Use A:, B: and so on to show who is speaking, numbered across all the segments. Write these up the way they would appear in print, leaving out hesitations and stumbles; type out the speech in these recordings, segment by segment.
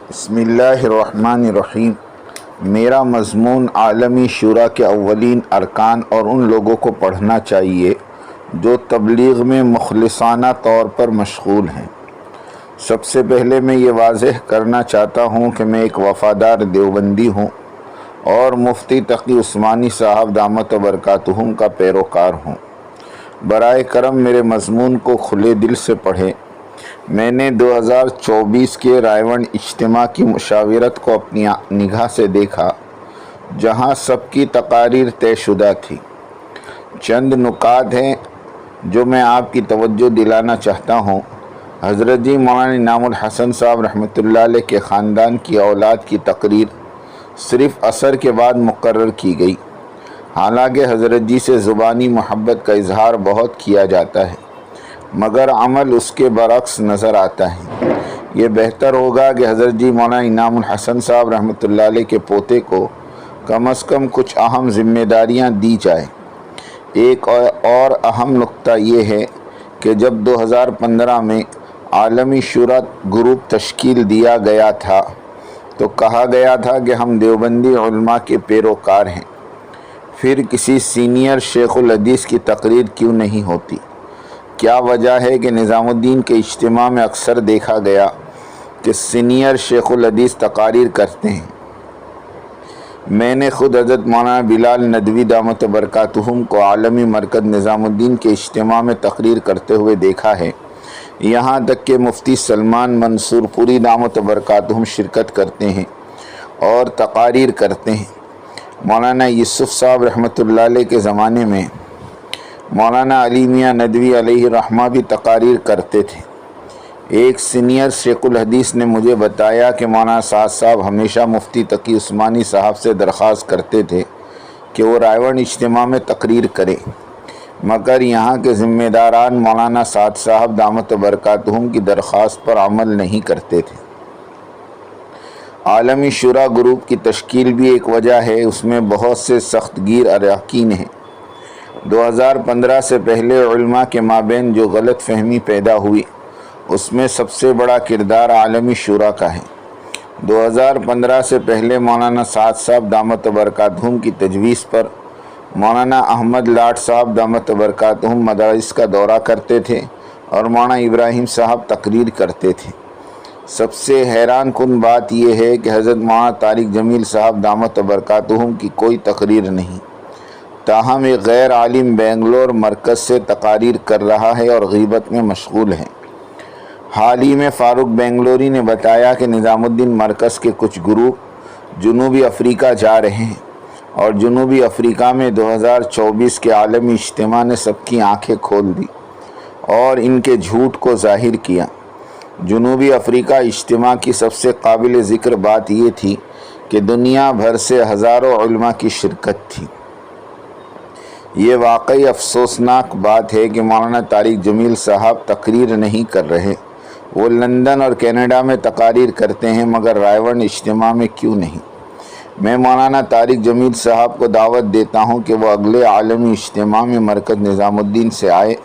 A: بسم اللہ الرحمن الرحیم۔ میرا مضمون عالمی شورا کے اولین ارکان اور ان لوگوں کو پڑھنا چاہیے جو تبلیغ میں مخلصانہ طور پر مشغول ہیں۔ سب سے پہلے میں یہ واضح کرنا چاہتا ہوں کہ میں ایک وفادار دیوبندی ہوں اور مفتی تقی عثمانی صاحب دامت برکاتہم کا پیروکار ہوں۔ برائے کرم میرے مضمون کو کھلے دل سے پڑھیں۔ میں نے 2024 کے رائیونڈ اجتماع کی مشاورت کو اپنی نگاہ سے دیکھا، جہاں سب کی تقاریر طے شدہ تھی۔ چند نکات ہیں جو میں آپ کی توجہ دلانا چاہتا ہوں۔ حضرت جی مولانا انعام الحسن صاحب رحمۃ اللہ علیہ کے خاندان کی اولاد کی تقریر صرف عصر کے بعد مقرر کی گئی، حالانکہ حضرت جی سے زبانی محبت کا اظہار بہت کیا جاتا ہے، مگر عمل اس کے برعکس نظر آتا ہے۔ یہ بہتر ہوگا کہ حضرت جی مولانا انعام الحسن صاحب رحمۃ اللہ علیہ کے پوتے کو کم از کم کچھ اہم ذمہ داریاں دی جائیں۔ ایک اور اہم نقطہ یہ ہے کہ جب 2015 میں عالمی شورا گروپ تشکیل دیا گیا تھا تو کہا گیا تھا کہ ہم دیوبندی علماء کے پیروکار ہیں، پھر کسی سینئر شیخ الحدیث کی تقریر کیوں نہیں ہوتی؟ کیا وجہ ہے کہ نظام الدین کے اجتماع میں اکثر دیکھا گیا کہ سینئر شیخ الحدیث تقاریر کرتے ہیں؟ میں نے خود حضرت مولانا بلال ندوی دامت برکاتہم کو عالمی مرکز نظام الدین کے اجتماع میں تقریر کرتے ہوئے دیکھا ہے، یہاں تک کہ مفتی سلمان منصور پوری دامت برکاتہم شرکت کرتے ہیں اور تقاریر کرتے ہیں۔ مولانا یوسف صاحب رحمۃ اللہ علیہ کے زمانے میں مولانا علی میاں ندوی علیہ الرحمہ بھی تقاریر کرتے تھے۔ ایک سینئر شیخ الحدیث نے مجھے بتایا کہ مولانا سعد صاحب ہمیشہ مفتی تقی عثمانی صاحب سے درخواست کرتے تھے کہ وہ رائیونڈ اجتماع میں تقریر کریں، مگر یہاں کے ذمہ داران مولانا سعد صاحب دامت برکاتہم کی درخواست پر عمل نہیں کرتے تھے۔ عالمی شورا گروپ کی تشکیل بھی ایک وجہ ہے، اس میں بہت سے سخت گیر اراکین ہیں۔ 2015 سے پہلے علماء کے مابین جو غلط فہمی پیدا ہوئی، اس میں سب سے بڑا کردار عالمی شورا کا ہے۔ 2015 سے پہلے مولانا سعد صاحب دامت برکاتہم کی تجویز پر مولانا احمد لاٹ صاحب دامت برکاتہم مدارس کا دورہ کرتے تھے اور مولانا ابراہیم صاحب تقریر کرتے تھے۔ سب سے حیران کن بات یہ ہے کہ حضرت مولانا طارق جمیل صاحب دامت برکاتہم کی کوئی تقریر نہیں، تاہم ایک غیر عالم بنگلور مرکز سے تقاریر کر رہا ہے اور غیبت میں مشغول ہے۔ حال ہی میں فاروق بنگلوری نے بتایا کہ نظام الدین مرکز کے کچھ گروپ جنوبی افریقہ جا رہے ہیں اور جنوبی افریقہ میں 2024 کے عالمی اجتماع نے سب کی آنکھیں کھول دی اور ان کے جھوٹ کو ظاہر کیا۔ جنوبی افریقہ اجتماع کی سب سے قابل ذکر بات یہ تھی کہ دنیا بھر سے ہزاروں علماء کی شرکت تھی۔ یہ واقعی افسوسناک بات ہے کہ مولانا طارق جمیل صاحب تقریر نہیں کر رہے۔ وہ لندن اور کینیڈا میں تقاریر کرتے ہیں، مگر رائیونڈ اجتماع میں کیوں نہیں؟ میں مولانا طارق جمیل صاحب کو دعوت دیتا ہوں کہ وہ اگلے عالمی اجتماع میں مرکز نظام الدین سے آئے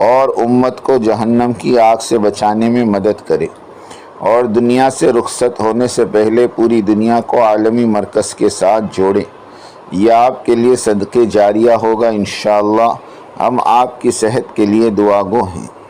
A: اور امت کو جہنم کی آگ سے بچانے میں مدد کرے اور دنیا سے رخصت ہونے سے پہلے پوری دنیا کو عالمی مرکز کے ساتھ جوڑے۔ یہ آپ کے لیے صدقے جاریہ ہوگا انشاءاللہ۔ ہم آپ کی صحت کے لیے دعا گو ہیں۔